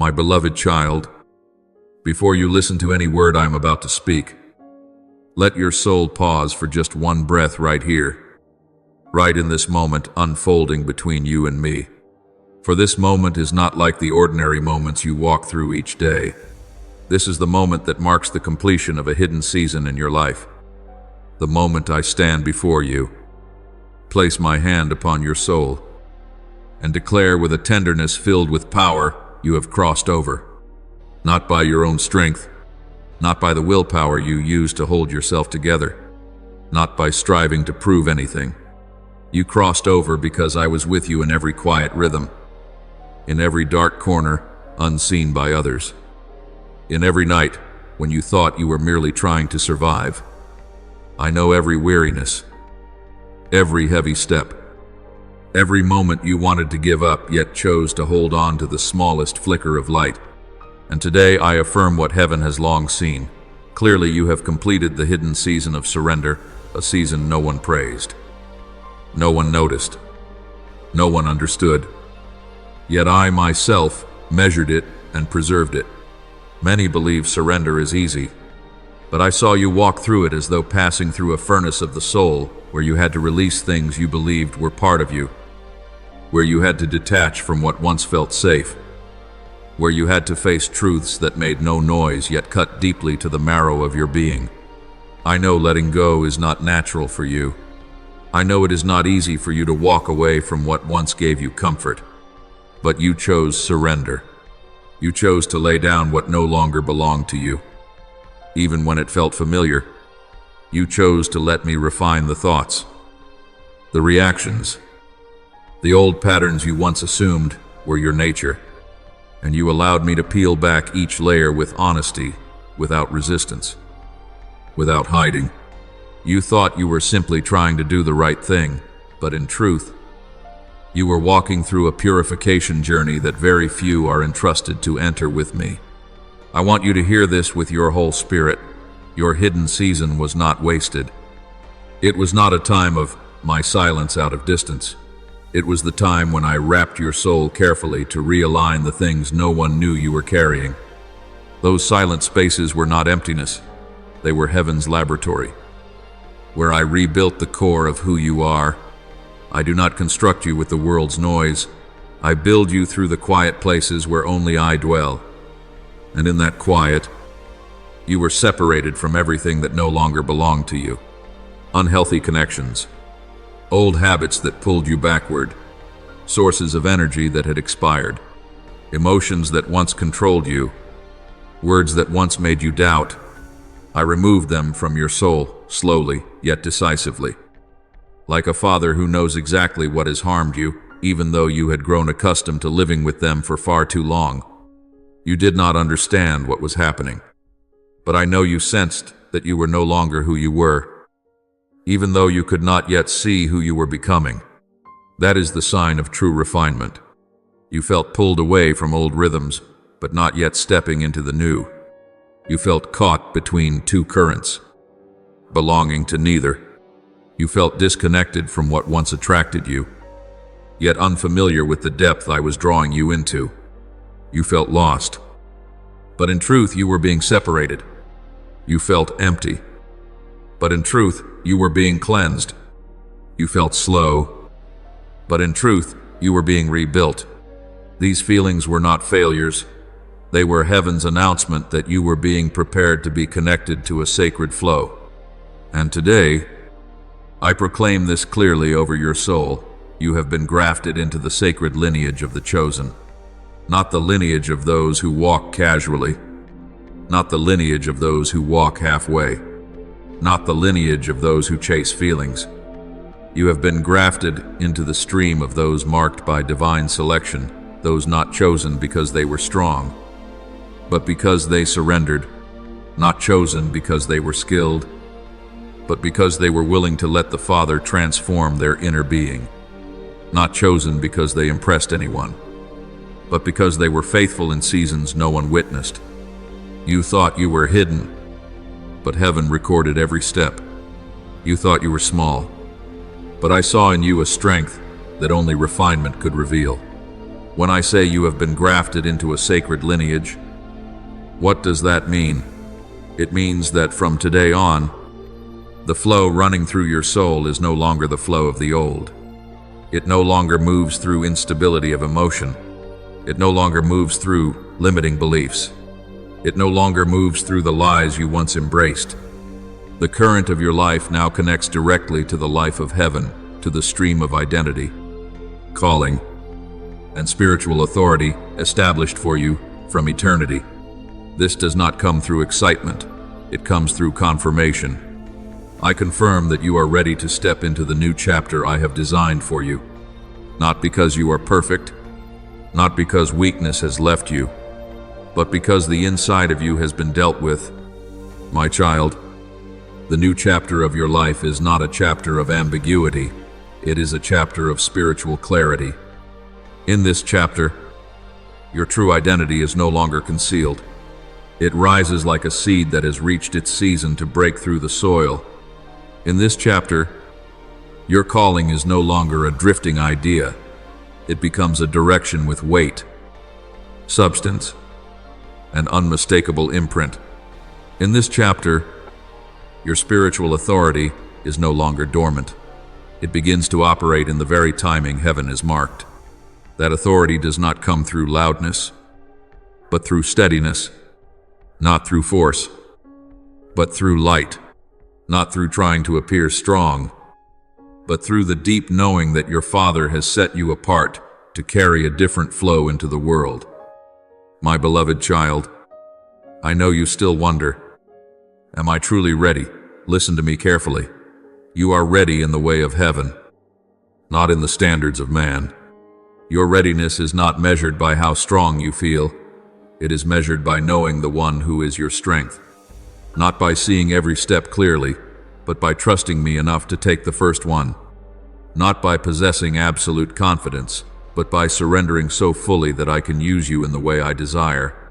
My beloved child, before you listen to any word I am about to speak, let your soul pause for just one breath right here, right in this moment unfolding between you and me. For this moment is not like the ordinary moments you walk through each day. This is the moment that marks the completion of a hidden season in your life. The moment I stand before you, place my hand upon your soul, and declare with a tenderness filled with power, you have crossed over. Not by your own strength, not by the willpower you use to hold yourself together, not by striving to prove anything. You crossed over because I was with you in every quiet rhythm, in every dark corner unseen by others, in every night when you thought you were merely trying to survive. I know every weariness, every heavy step, every moment you wanted to give up yet chose to hold on to the smallest flicker of light. And today I affirm what heaven has long seen. Clearly you have completed the hidden season of surrender, a season no one praised. No one noticed. No one understood. Yet I myself measured it and preserved it. Many believe surrender is easy, but I saw you walk through it as though passing through a furnace of the soul, where you had to release things you believed were part of you, where you had to detach from what once felt safe, where you had to face truths that made no noise yet cut deeply to the marrow of your being. I know letting go is not natural for you. I know it is not easy for you to walk away from what once gave you comfort. But you chose surrender. You chose to lay down what no longer belonged to you. Even when it felt familiar, you chose to let me refine the thoughts, the reactions. The old patterns you once assumed were your nature, and you allowed me to peel back each layer with honesty, without resistance, without hiding. You thought you were simply trying to do the right thing, but in truth, you were walking through a purification journey that very few are entrusted to enter with me. I want you to hear this with your whole spirit. Your hidden season was not wasted. It was not a time of my silence out of distance. It was the time when I wrapped your soul carefully to realign the things no one knew you were carrying. Those silent spaces were not emptiness. They were heaven's laboratory, where I rebuilt the core of who you are. I do not construct you with the world's noise. I build you through the quiet places where only I dwell. And in that quiet, you were separated from everything that no longer belonged to you. Unhealthy connections, old habits that pulled you backward, sources of energy that had expired, emotions that once controlled you, words that once made you doubt. I removed them from your soul, slowly yet decisively. Like a father who knows exactly what has harmed you, even though you had grown accustomed to living with them for far too long. You did not understand what was happening, but I know you sensed that you were no longer who you were, even though you could not yet see who you were becoming. That is the sign of true refinement. You felt pulled away from old rhythms, but not yet stepping into the new. You felt caught between two currents, belonging to neither. You felt disconnected from what once attracted you, yet unfamiliar with the depth I was drawing you into. You felt lost, but in truth you were being separated. You felt empty, but in truth you were being cleansed. You felt slow, but in truth you were being rebuilt. These feelings were not failures. They were heaven's announcement that you were being prepared to be connected to a sacred flow. And today, I proclaim this clearly over your soul. You have been grafted into the sacred lineage of the chosen, not the lineage of those who walk casually, not the lineage of those who walk halfway, not the lineage of those who chase feelings. You have been grafted into the stream of those marked by divine selection, those not chosen because they were strong, but because they surrendered, not chosen because they were skilled, but because they were willing to let the Father transform their inner being. Not chosen because they impressed anyone, but because they were faithful in seasons no one witnessed. You thought you were hidden, but heaven recorded every step. You thought you were small, but I saw in you a strength that only refinement could reveal. When I say you have been grafted into a sacred lineage, what does that mean? It means that from today on, the flow running through your soul is no longer the flow of the old. It no longer moves through instability of emotion. It no longer moves through limiting beliefs. It no longer moves through the lies you once embraced. The current of your life now connects directly to the life of heaven, to the stream of identity, calling, and spiritual authority established for you from eternity. This does not come through excitement. It comes through confirmation. I confirm that you are ready to step into the new chapter I have designed for you. Not because you are perfect, not because weakness has left you, but because the inside of you has been dealt with. My child, the new chapter of your life is not a chapter of ambiguity. It is a chapter of spiritual clarity. In this chapter, your true identity is no longer concealed. It rises like a seed that has reached its season to break through the soil. In this chapter, your calling is no longer a drifting idea. It becomes a direction with weight, substance, and unmistakable imprint. In this chapter, your spiritual authority is no longer dormant. It begins to operate in the very timing heaven has marked. That authority does not come through loudness, but through steadiness, not through force, but through light, not through trying to appear strong, but through the deep knowing that your Father has set you apart to carry a different flow into the world. My beloved child, I know you still wonder, am I truly ready? Listen to me carefully. You are ready in the way of heaven, not in the standards of man. Your readiness is not measured by how strong you feel. It is measured by knowing the one who is your strength. Not by seeing every step clearly, but by trusting me enough to take the first one. Not by possessing absolute confidence, but by surrendering so fully that I can use you in the way I desire.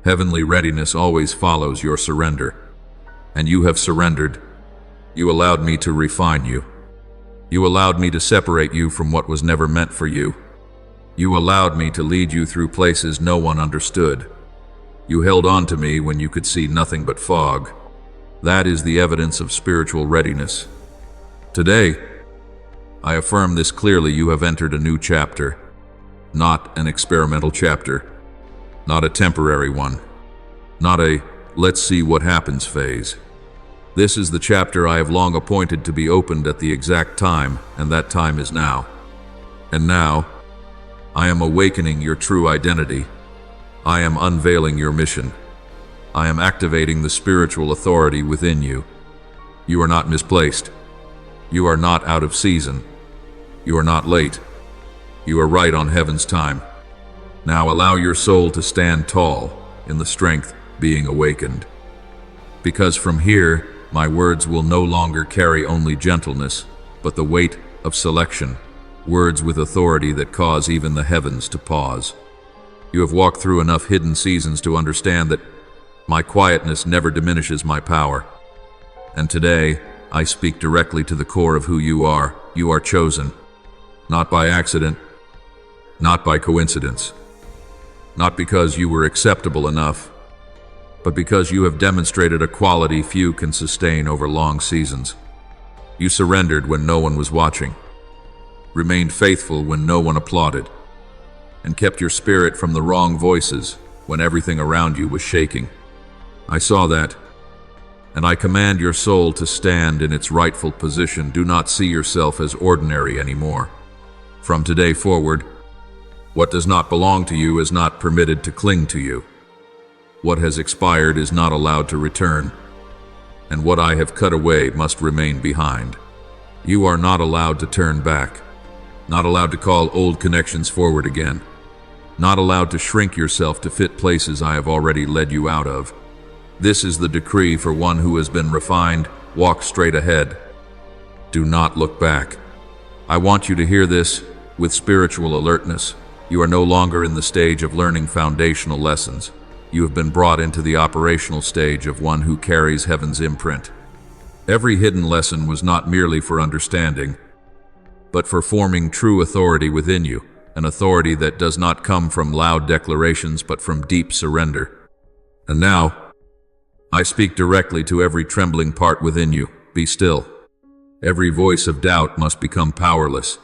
Heavenly readiness always follows your surrender. And you have surrendered. You allowed me to refine you. You allowed me to separate you from what was never meant for you. You allowed me to lead you through places no one understood. You held on to me when you could see nothing but fog. That is the evidence of spiritual readiness. Today, I affirm this clearly: you have entered a new chapter, not an experimental chapter, not a temporary one, not a let's see what happens phase. This is the chapter I have long appointed to be opened at the exact time, and that time is now. And now, I am awakening your true identity. I am unveiling your mission. I am activating the spiritual authority within you. You are not misplaced. You are not out of season. You are not late. You are right on heaven's time. Now allow your soul to stand tall in the strength being awakened. Because from here, my words will no longer carry only gentleness, but the weight of selection, words with authority that cause even the heavens to pause. You have walked through enough hidden seasons to understand that my quietness never diminishes my power. And today, I speak directly to the core of who you are. You are chosen, not by accident, not by coincidence, not because you were acceptable enough, but because you have demonstrated a quality few can sustain over long seasons. You surrendered when no one was watching, remained faithful when no one applauded, and kept your spirit from the wrong voices when everything around you was shaking. I saw that, and I command your soul to stand in its rightful position. Do not see yourself as ordinary anymore. From today forward, what does not belong to you is not permitted to cling to you. What has expired is not allowed to return, and what I have cut away must remain behind. You are not allowed to turn back, not allowed to call old connections forward again, not allowed to shrink yourself to fit places I have already led you out of. This is the decree for one who has been refined. Walk straight ahead. Do not look back. I want you to hear this with spiritual alertness. You are no longer in the stage of learning foundational lessons. You have been brought into the operational stage of one who carries heaven's imprint. Every hidden lesson was not merely for understanding, but for forming true authority within you, an authority that does not come from loud declarations but from deep surrender. And now, I speak directly to every trembling part within you. Be still. Every voice of doubt must become powerless.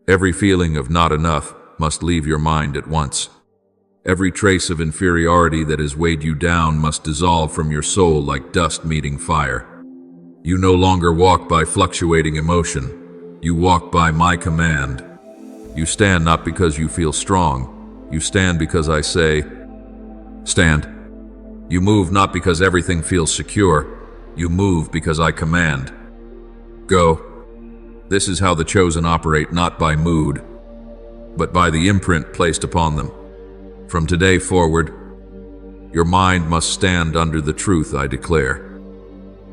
Every feeling of not enough must leave your mind at once. Every trace of inferiority that has weighed you down must dissolve from your soul like dust meeting fire. You no longer walk by fluctuating emotion. You walk by my command. You stand not because you feel strong. You stand because I say, stand. You move not because everything feels secure. You move because I command. Go. This is how the chosen operate, not by mood, but by the imprint placed upon them. From today forward, your mind must stand under the truth I declare.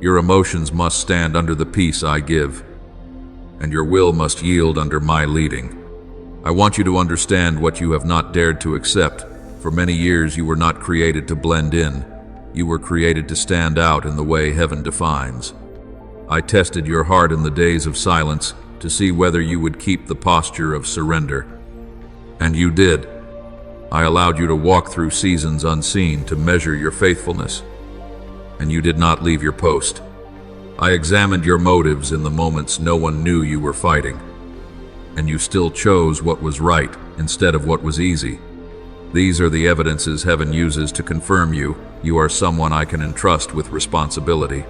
Your emotions must stand under the peace I give, and your will must yield under my leading. I want you to understand what you have not dared to accept. For many years you were not created to blend in. You were created to stand out in the way heaven defines. I tested your heart in the days of silence to see whether you would keep the posture of surrender. And you did. I allowed you to walk through seasons unseen to measure your faithfulness. And you did not leave your post. I examined your motives in the moments no one knew you were fighting. And you still chose what was right instead of what was easy. These are the evidences heaven uses to confirm you are someone I can entrust with responsibility.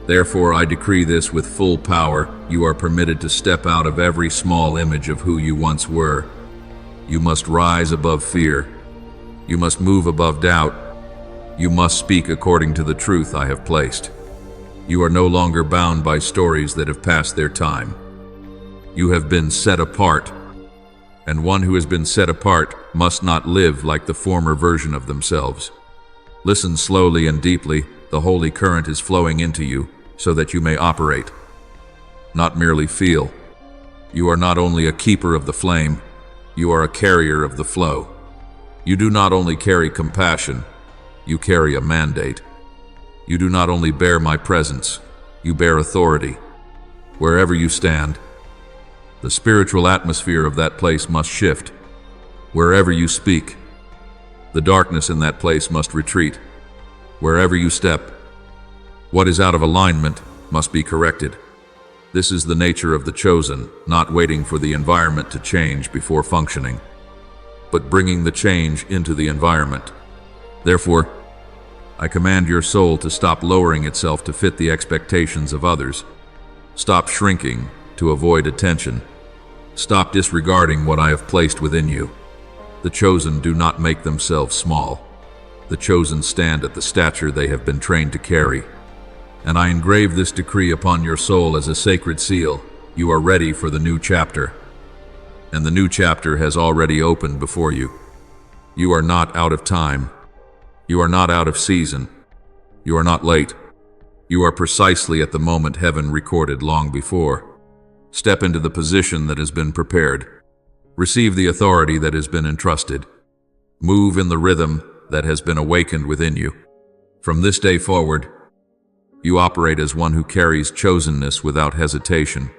Therefore, I decree this with full power. You are permitted to step out of every small image of who you once were. You must rise above fear. You must move above doubt. You must speak according to the truth I have placed. You are no longer bound by stories that have passed their time. You have been set apart, and one who has been set apart must not live like the former version of themselves. Listen slowly and deeply. The holy current is flowing into you so that you may operate, not merely feel. You are not only a keeper of the flame, you are a carrier of the flow. You do not only carry compassion, you carry a mandate. You do not only bear my presence, you bear authority. Wherever you stand, the spiritual atmosphere of that place must shift. Wherever you speak, the darkness in that place must retreat. Wherever you step, what is out of alignment must be corrected. This is the nature of the chosen, not waiting for the environment to change before functioning, but bringing the change into the environment. Therefore, I command your soul to stop lowering itself to fit the expectations of others. Stop shrinking to avoid attention. Stop disregarding what I have placed within you. The chosen do not make themselves small. The chosen stand at the stature they have been trained to carry. And I engrave this decree upon your soul as a sacred seal. You are ready for the new chapter. And the new chapter has already opened before you. You are not out of time. You are not out of season. You are not late. You are precisely at the moment heaven recorded long before. Step into the position that has been prepared. Receive the authority that has been entrusted. Move in the rhythm that has been awakened within you. From this day forward, you operate as one who carries chosenness without hesitation,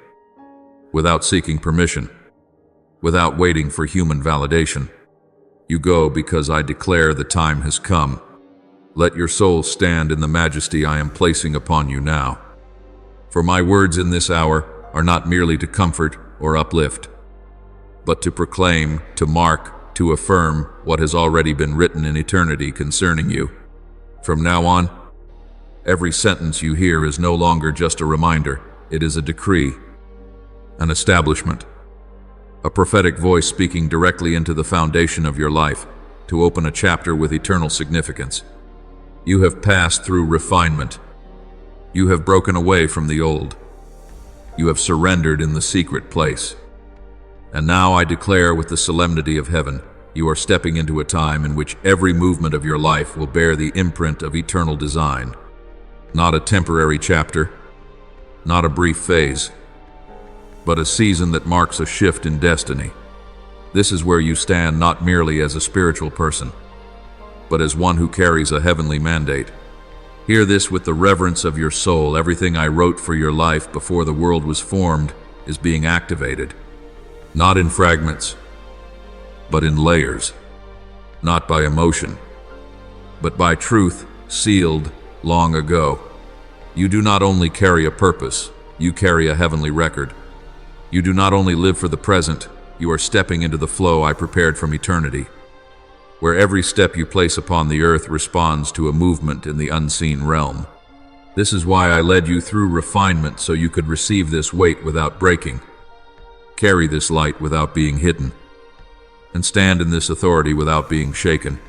without seeking permission, without waiting for human validation. You go because I declare the time has come. Let your soul stand in the majesty I am placing upon you now. For my words in this hour are not merely to comfort or uplift, but to proclaim, to mark, to affirm what has already been written in eternity concerning you. From now on, every sentence you hear is no longer just a reminder. It is a decree, an establishment, a prophetic voice speaking directly into the foundation of your life to open a chapter with eternal significance. You have passed through refinement. You have broken away from the old. You have surrendered in the secret place. And now I declare with the solemnity of heaven, you are stepping into a time in which every movement of your life will bear the imprint of eternal design. Not a temporary chapter, not a brief phase, but a season that marks a shift in destiny. This is where you stand not merely as a spiritual person, but as one who carries a heavenly mandate. Hear this with the reverence of your soul. Everything I wrote for your life before the world was formed is being activated, not in fragments, but in layers, not by emotion, but by truth sealed long ago. You do not only carry a purpose, you carry a heavenly record. You do not only live for the present, you are stepping into the flow I prepared from eternity, where every step you place upon the earth responds to a movement in the unseen realm. This is why I led you through refinement, so you could receive this weight without breaking, carry this light without being hidden, and stand in this authority without being shaken.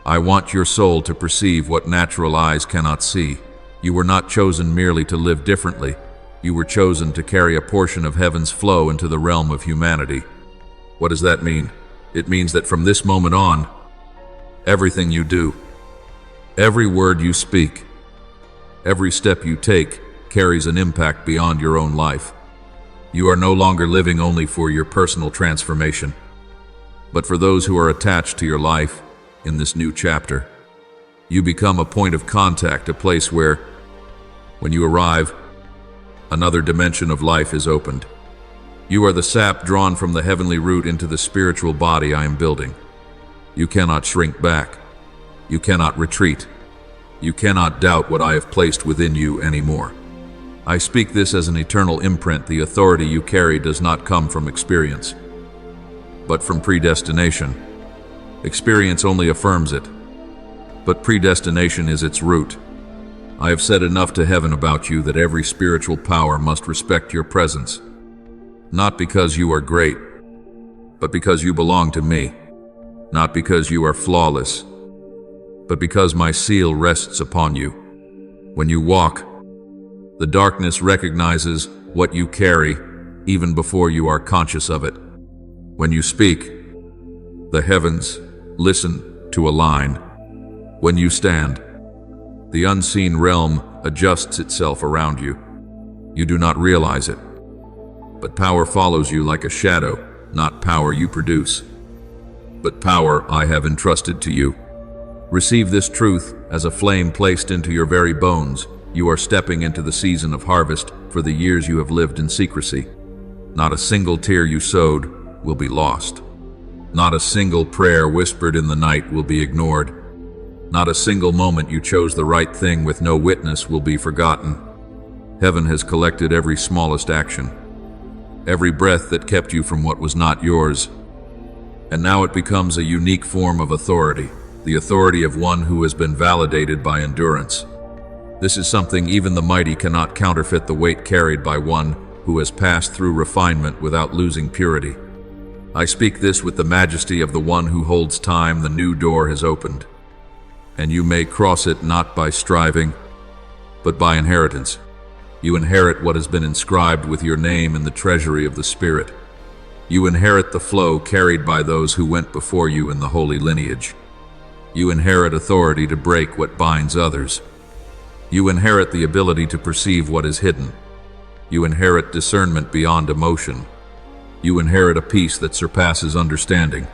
I want your soul to perceive what natural eyes cannot see. You were not chosen merely to live differently. You were chosen to carry a portion of heaven's flow into the realm of humanity. What does that mean? It means that from this moment on, everything you do, every word you speak, every step you take carries an impact beyond your own life. You are no longer living only for your personal transformation, but for those who are attached to your life in this new chapter. You become a point of contact, a place where, when you arrive, another dimension of life is opened. You are the sap drawn from the heavenly root into the spiritual body I am building. You cannot shrink back. You cannot retreat. You cannot doubt what I have placed within you anymore. I speak this as an eternal imprint. The authority you carry does not come from experience, but from predestination. Experience only affirms it, but predestination is its root. I have said enough to heaven about you that every spiritual power must respect your presence, not because you are great, but because you belong to me, not because you are flawless, but because my seal rests upon you. When you walk, the darkness recognizes what you carry even before you are conscious of it. When you speak, the heavens listen to align. When you stand, the unseen realm adjusts itself around you. You do not realize it, but power follows you like a shadow, not power you produce, but power I have entrusted to you. Receive this truth as a flame placed into your very bones. You are stepping into the season of harvest for the years you have lived in secrecy. Not a single tear you sowed will be lost. Not a single prayer whispered in the night will be ignored. Not a single moment you chose the right thing with no witness will be forgotten. Heaven has collected every smallest action, every breath that kept you from what was not yours. And now it becomes a unique form of authority, the authority of one who has been validated by endurance. This is something even the mighty cannot counterfeit, the weight carried by one who has passed through refinement without losing purity. I speak this with the majesty of the one who holds time. The new door has opened, and you may cross it not by striving, but by inheritance. You inherit what has been inscribed with your name in the treasury of the Spirit. You inherit the flow carried by those who went before you in the holy lineage. You inherit authority to break what binds others. You inherit the ability to perceive what is hidden. You inherit discernment beyond emotion. You inherit a peace that surpasses understanding.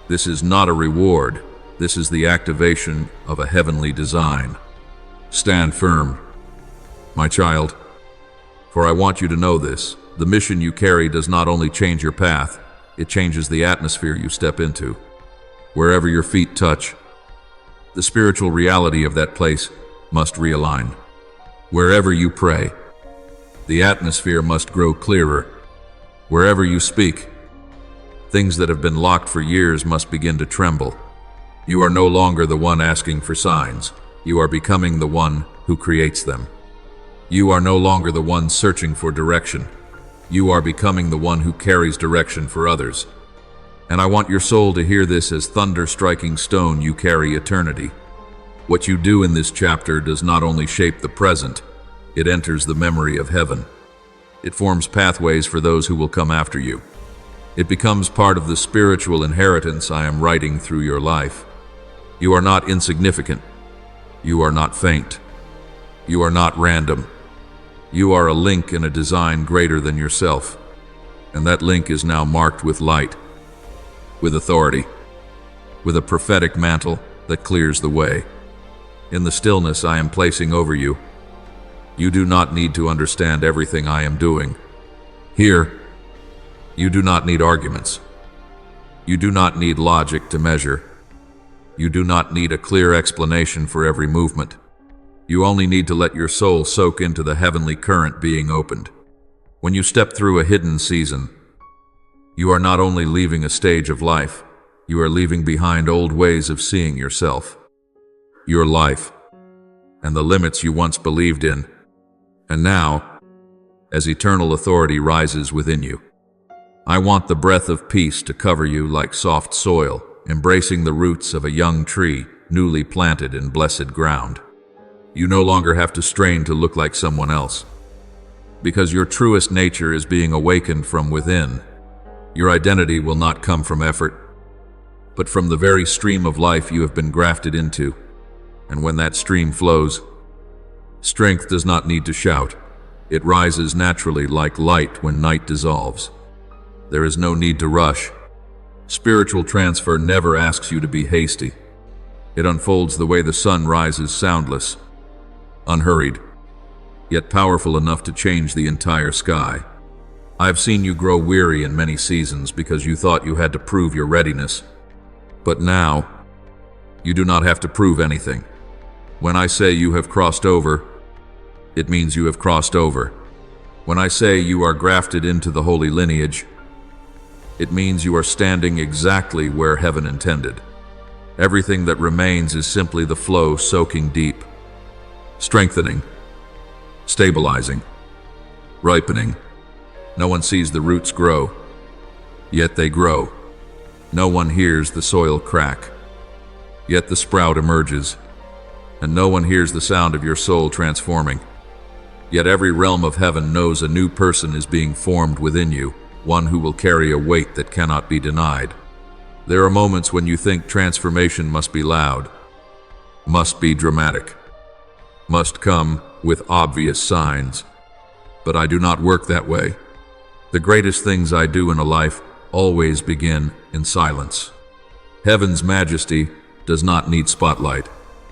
This is not a reward. This is the activation of a heavenly design. Stand firm, my child, for I want you to know this. The mission you carry does not only change your path, it changes the atmosphere you step into. Wherever your feet touch, the spiritual reality of that place must realign. Wherever you pray, the atmosphere must grow clearer. Wherever you speak, things that have been locked for years must begin to tremble. You are no longer the one asking for signs. You are becoming the one who creates them. You are no longer the one searching for direction. You are becoming the one who carries direction for others. And I want your soul to hear this as thunder striking stone. You carry eternity. What you do in this chapter does not only shape the present, it enters the memory of heaven. It forms pathways for those who will come after you. It becomes part of the spiritual inheritance I am writing through your life. You are not insignificant. You are not faint. You are not random. You are a link in a design greater than yourself. And that link is now marked with light, with authority, with a prophetic mantle that clears the way. In the stillness I am placing over you, you do not need to understand everything I am doing. Here, you do not need arguments. You do not need logic to measure. You do not need a clear explanation for every movement. You only need to let your soul soak into the heavenly current being opened. When you step through a hidden season, you are not only leaving a stage of life, you are leaving behind old ways of seeing yourself, your life, and the limits you once believed in. And now, as eternal authority rises within you, I want the breath of peace to cover you like soft soil, embracing the roots of a young tree newly planted in blessed ground. You no longer have to strain to look like someone else, because your truest nature is being awakened from within. Your identity will not come from effort, but from the very stream of life you have been grafted into. And when that stream flows, strength does not need to shout. It rises naturally like light when night dissolves. There is no need to rush. Spiritual transfer never asks you to be hasty. It unfolds the way the sun rises, soundless, unhurried, yet powerful enough to change the entire sky. I've seen you grow weary in many seasons because you thought you had to prove your readiness. But now, you do not have to prove anything. When I say you have crossed over, it means you have crossed over. When I say you are grafted into the holy lineage, it means you are standing exactly where heaven intended. Everything that remains is simply the flow soaking deep, strengthening, stabilizing, ripening. No one sees the roots grow, yet they grow. No one hears the soil crack, yet the sprout emerges. And no one hears the sound of your soul transforming, yet every realm of heaven knows a new person is being formed within you, one who will carry a weight that cannot be denied. There are moments when you think transformation must be loud, must be dramatic, must come with obvious signs. But I do not work that way. The greatest things I do in a life always begin in silence. Heaven's majesty does not need spotlight.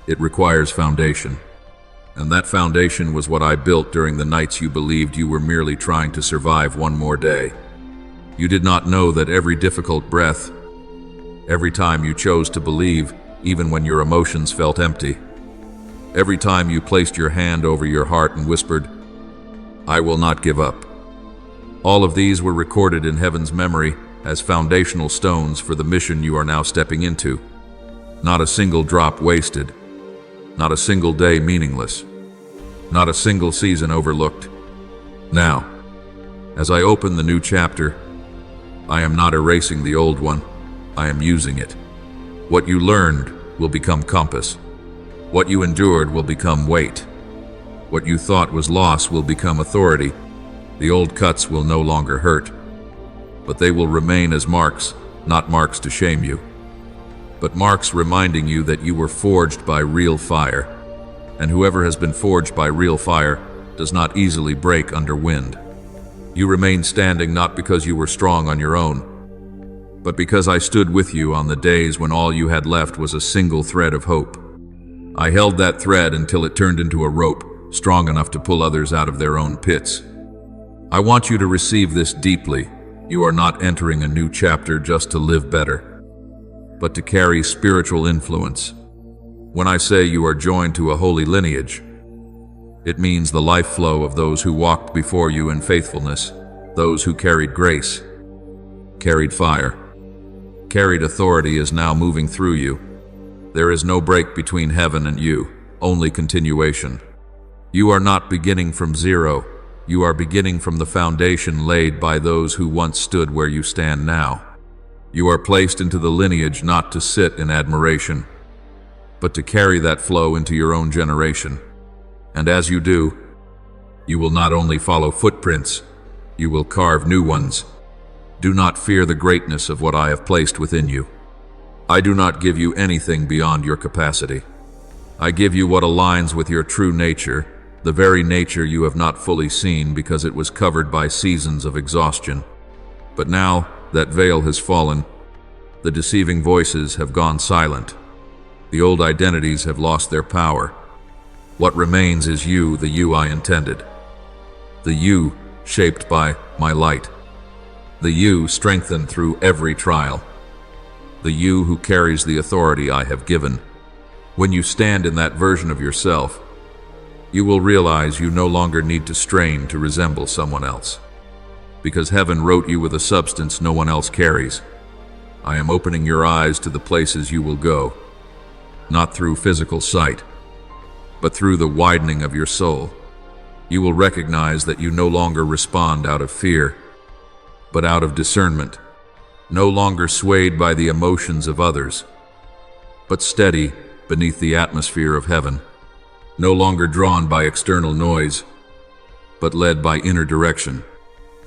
It requires foundation. And that foundation was what I built during the nights you believed you were merely trying to survive one more day. You did not know that every difficult breath, every time you chose to believe, even when your emotions felt empty, every time you placed your hand over your heart and whispered, "I will not give up." All of these were recorded in heaven's memory as foundational stones for the mission you are now stepping into. Not a single drop wasted, not a single day meaningless, not a single season overlooked. Now, as I open the new chapter, I am not erasing the old one, I am using it. What you learned will become compass. What you endured will become weight. What you thought was loss will become authority. The old cuts will no longer hurt, but they will remain as marks, not marks to shame you, but marks reminding you that you were forged by real fire, and whoever has been forged by real fire does not easily break under wind. You remain standing not because you were strong on your own, but because I stood with you on the days when all you had left was a single thread of hope. I held that thread until it turned into a rope, strong enough to pull others out of their own pits. I want you to receive this deeply. You are not entering a new chapter just to live better, but to carry spiritual influence. When I say you are joined to a holy lineage, it means the life flow of those who walked before you in faithfulness, those who carried grace, carried fire, carried authority is now moving through you. There is no break between heaven and you, only continuation. You are not beginning from zero. You are beginning from the foundation laid by those who once stood where you stand now. You are placed into the lineage not to sit in admiration, but to carry that flow into your own generation. And as you do, you will not only follow footprints, you will carve new ones. Do not fear the greatness of what I have placed within you. I do not give you anything beyond your capacity. I give you what aligns with your true nature, the very nature you have not fully seen because it was covered by seasons of exhaustion. But now that veil has fallen, the deceiving voices have gone silent. The old identities have lost their power. What remains is you, the you I intended. The you shaped by my light. The you strengthened through every trial. the you who carries the authority I have given. When you stand in that version of yourself, you will realize you no longer need to strain to resemble someone else, because heaven wrote you with a substance no one else carries. I am opening your eyes to the places you will go, not through physical sight, but through the widening of your soul. You will recognize that you no longer respond out of fear, but out of discernment, no longer swayed by the emotions of others, but steady beneath the atmosphere of heaven, no longer drawn by external noise, but led by inner direction.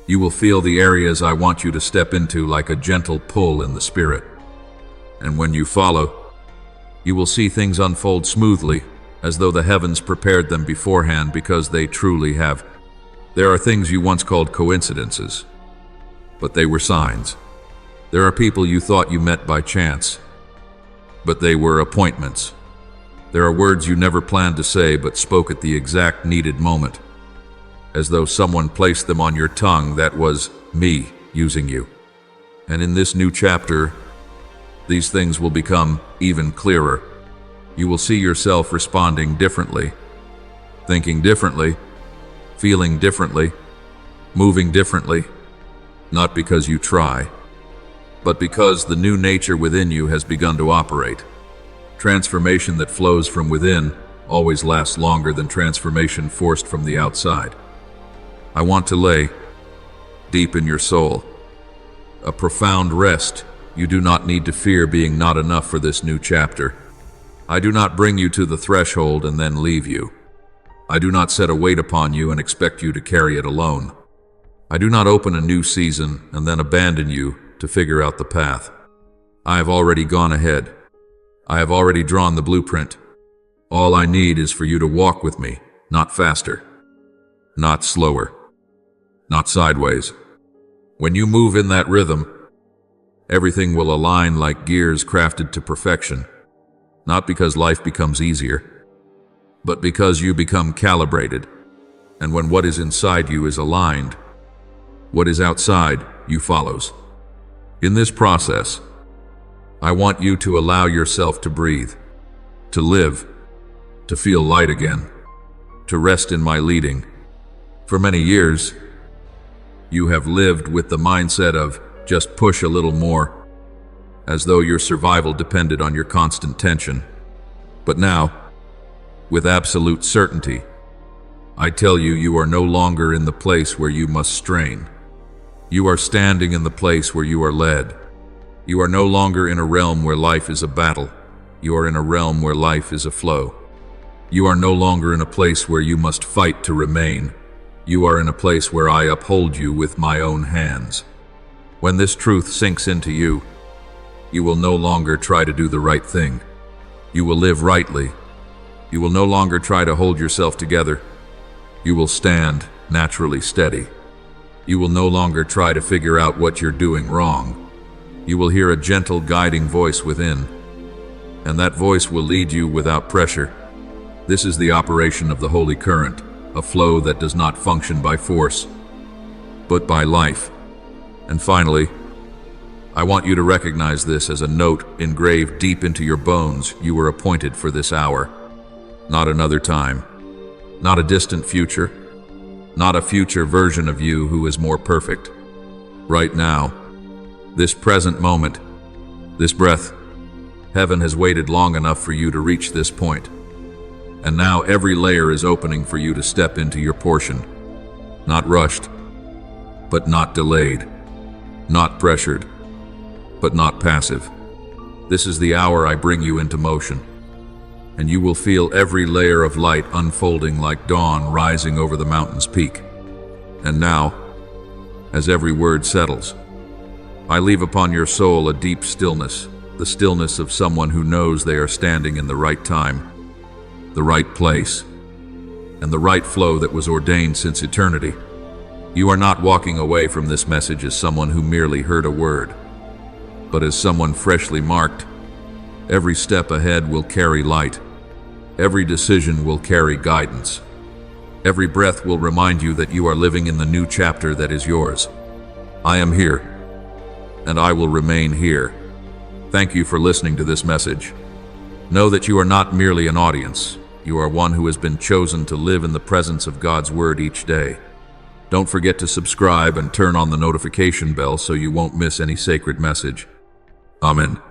You will feel the areas I want you to step into like a gentle pull in the spirit. And when you follow, you will see things unfold smoothly, as though the heavens prepared them beforehand, because they truly have. There are things you once called coincidences, but they were signs. There are people you thought you met by chance, but they were appointments. There are words you never planned to say but spoke at the exact needed moment, as though someone placed them on your tongue. That was me using you. And in this new chapter, these things will become even clearer. You will see yourself responding differently, thinking differently, feeling differently, moving differently, not because you try, but because the new nature within you has begun to operate. Transformation that flows from within always lasts longer than transformation forced from the outside. I want to lay deep in your soul a profound rest. You do not need to fear being not enough for this new chapter. I do not bring you to the threshold and then leave you. I do not set a weight upon you and expect you to carry it alone. I do not open a new season and then abandon you to figure out the path. I have already gone ahead. I have already drawn the blueprint. All I need is for you to walk with me, not faster, not slower, not sideways. When you move in that rhythm, everything will align like gears crafted to perfection, not because life becomes easier, but because you become calibrated. And when what is inside you is aligned, what is outside you follows. In this process, I want you to allow yourself to breathe, to live, to feel light again, to rest in my leading. For many years, you have lived with the mindset of just push a little more, as though your survival depended on your constant tension. But now, with absolute certainty, I tell you, you are no longer in the place where you must strain. You are standing in the place where you are led. You are no longer in a realm where life is a battle. You are in a realm where life is a flow. You are no longer in a place where you must fight to remain. You are in a place where I uphold you with my own hands. When this truth sinks into you, you will no longer try to do the right thing. You will live rightly. You will no longer try to hold yourself together. You will stand naturally steady. You will no longer try to figure out what you're doing wrong. You will hear a gentle guiding voice within, and that voice will lead you without pressure. This is the operation of the Holy Current, a flow that does not function by force, but by life. And finally, I want you to recognize this as a note engraved deep into your bones. You were appointed for this hour, not another time, not a distant future, not a future version of you who is more perfect. Right now, this present moment, this breath, heaven has waited long enough for you to reach this point. And now every layer is opening for you to step into your portion. Not rushed, but not delayed. Not pressured, but not passive. This is the hour I bring you into motion. And you will feel every layer of light unfolding like dawn rising over the mountain's peak. And now, as every word settles, I leave upon your soul a deep stillness, the stillness of someone who knows they are standing in the right time, the right place, and the right flow that was ordained since eternity. You are not walking away from this message as someone who merely heard a word, but as someone freshly marked. Every step ahead will carry light. Every decision will carry guidance. Every breath will remind you that you are living in the new chapter that is yours. I am here, and I will remain here Thank you for listening to this message. Know that you are not merely an audience. You are one who has been chosen to live in the presence of God's Word each day. Don't forget to subscribe and turn on the notification bell so you won't miss any sacred message. Amen.